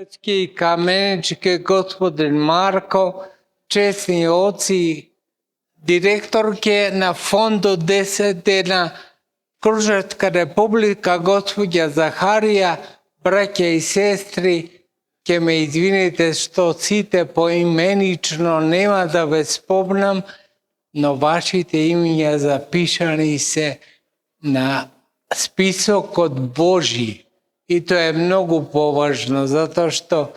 Hrvatski Kamenički, gospodin Marko, česni oci, direktorke na Fondu Desetina, Kruševska republika, gospođa Zaharija, braća i sestri, ke me izvinite što cite poimenično, nema da vas spomnam, no vašite imenja zapišani se na spisak kod Božji. I to je mnogo považno, zato što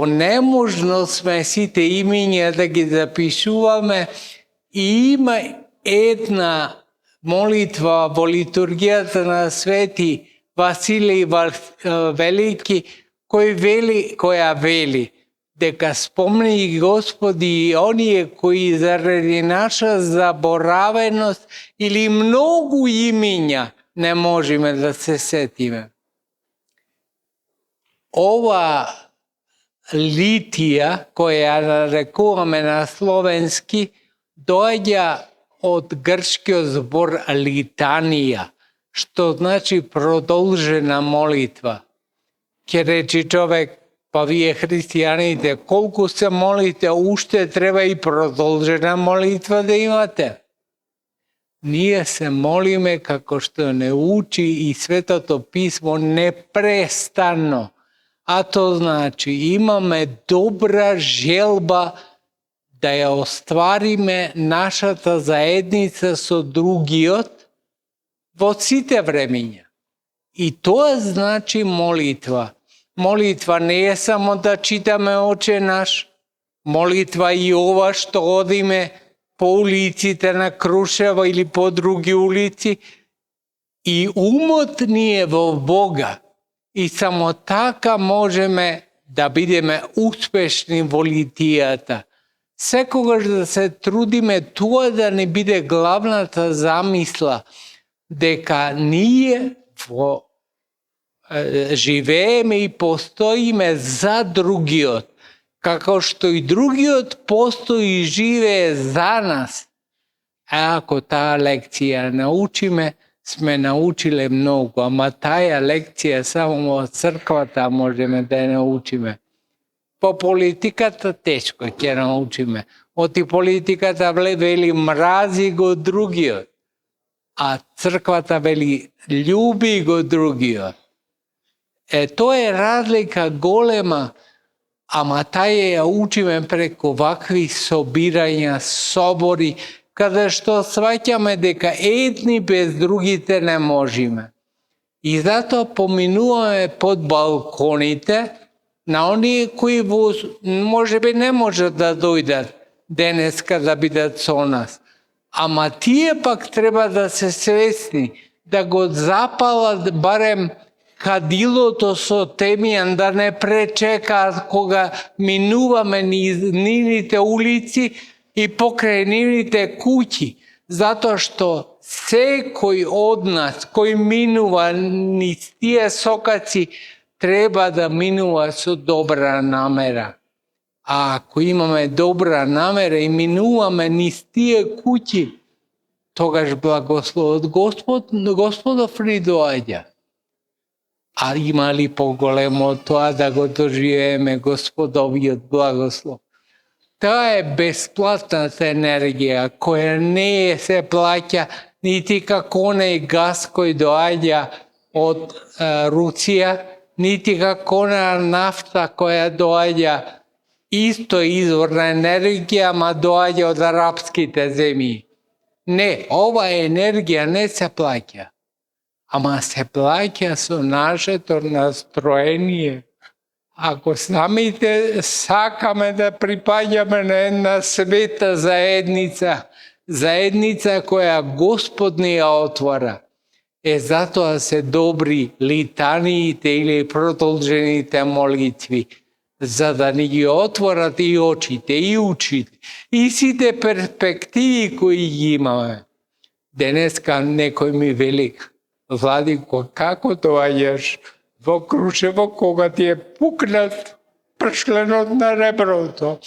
nemožno sme si te imenja da ги запишуваме. И има една молитва во литургијата на Свети Василий Велики, која вели дека спомни Господи оние кои заради наша заборавеност или многу имења не можеме да се сетиме. Ова литија, која нарекуваме на словенски, доаѓа од грчкиот збор литанија, што значи продолжена молитва. Ке речи човек, па вие христијаните, колку се молите, уште треба и продолжена молитва да имате. Ние се молиме како што не учи и Светото писмо непрестанно. А то значи имаме добра желба да ја оствариме нашата заедница со другиот во сите времења. И тоа значи молитва. Молитва не е само да читаме Оче наш, молитва и ова што одиме по улиците на Крушево или по други улици, и умот ни е во Бога. И само така можеме да бидеме успешни во литијата. Секогаш да се трудиме тоа да не биде главната замисла, дека ние живееме и постоиме за другиот, како што и другиот постои и живее за нас. А ако таа лекција научиме, сме научиле многу, ама таја лекција само од црквата можеме да ја научиме. По политиката тешко ќе научиме. Оти политиката вели мрази го другиот, а црквата вели љуби го другиот. Тоа е разлика голема, ама таја ја учиме преку вакви собирања, собори, каде што сваќаме дека едни без другите не можеме. И затоа поминуваме под балконите на оние кои можеби не можат да дојдат денеска да бидат со нас. Ама тие пак треба да се свесни, да го запалат барем кадилото со темјан, да не пречекаат кога минуваме нивните улици и покрај нивните куќи, затоа што секој од нас кој минува низ тие сокаци треба да минува со добра намера. А ако имаме добра намера и минуваме низ тие куќи, тогаш благословот Господов ни доаѓа. А има ли поголемо од тоа да го доживееме Господовиот благослов? Тоа е бесплатната енергија, која не се плаќа нити како оној газ кој доаѓа од Русија, нити како она нафта која доаѓа исто изворна енергија, ама доаѓа од арапските земји. Не, ова енергија не се плаќа, ама се плаќа со нашето настроение. Ако самите сакаме да припаѓаме на една света заедница, заедница која Господ ни ја отвора, затоа се добри литаниите или продолжените молитви, за да ни ги отворат и очите, и ушите, и сите перспективи кои ги имаме. Денеска некој ми вели: Владико, како доаѓаш во Крушево кога ти е пукнат пршленот на реброто,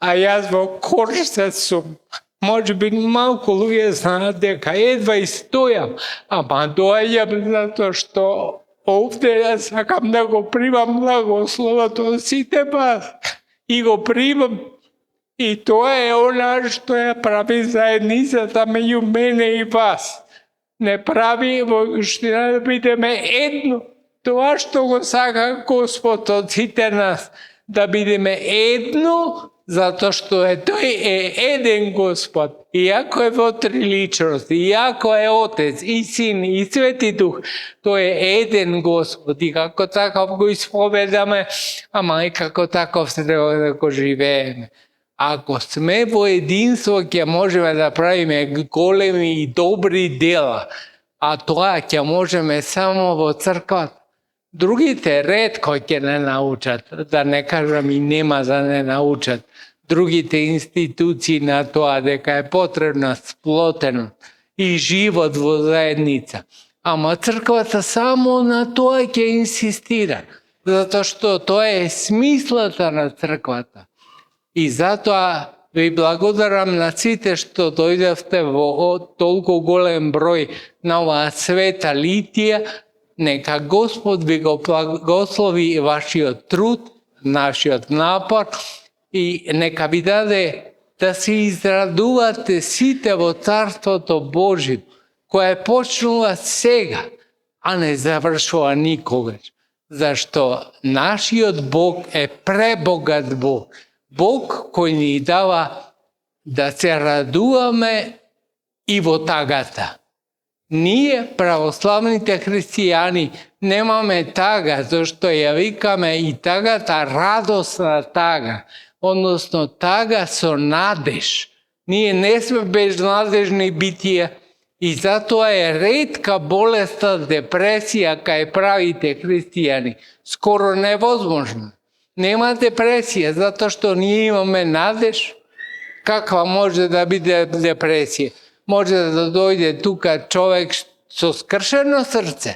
а јас во корсет сум? Може би малку луѓе знаат дека едва и стојам, ама доаѓам затоа што Ovdje ja sakam da го primam blagoslovot od sите vas i го primam. I to je ono što je pravi zajednicата među mene i vas. Не прави воштина да бидеме едно. Тоа што го сака Господ од сите нас, да бидеме едно, затоа што тој е еден Господ. Иако е во триличност, иако е Отец и Син и Свети Дух, тој е еден Господ. И како таков го исповедаме, ама и како таков треба да го живееме. Ако сме во единство, ќе можеме да правиме големи и добри дела, а тоа ќе можеме само во црквата. Другите ретко ќе не научат, да не кажам и нема да не научат. Другите институции на тоа дека е потребна сплотеност и живот во заедница. Ама црквата само на тоа ќе инсистира, затоа што тоа е смислата на црквата. И затоа ви благодарам на сите што дојдевте во толку голем број на оваа света Литија. Нека Господ ви го благослови вашиот труд, нашиот напор и нека ви даде да се израдувате сите во Царството Божие, кое почнува сега, а не завршува никогаш. Зашто нашиот Бог е пребогат Бог. Бог кој ни дава да се радуваме и во тагата. Ние, православните христијани, немаме тага, зашто ја викаме и тагата радосна тага, односно тага со надеж. Ние не сме безнадежни битија и затоа е ретка болеста депресија кај правите христијани, скоро невозможно. Нема депресија, затоа што ние имаме надеж. Каква може да биде депресија? Може да дојде тука човек со скршено срце,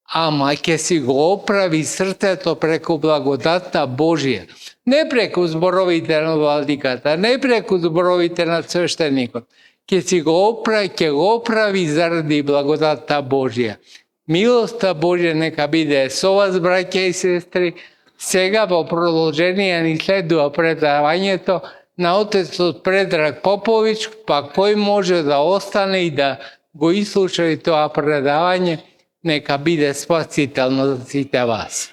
ама ќе си го оправи срцето преку благодатта Божија. Не преку зборовите на владиката, не преку зборовите на свештеникот. Ќе го оправи заради благодатта Божија. Милоста Божја нека биде со вас, браќа и сестри. Сега во продолжение ни следува предавањето на отецот Предраг Попович, па кој може да остане и да го изслуша и тоа предавање, нека биде спасително за сите вас.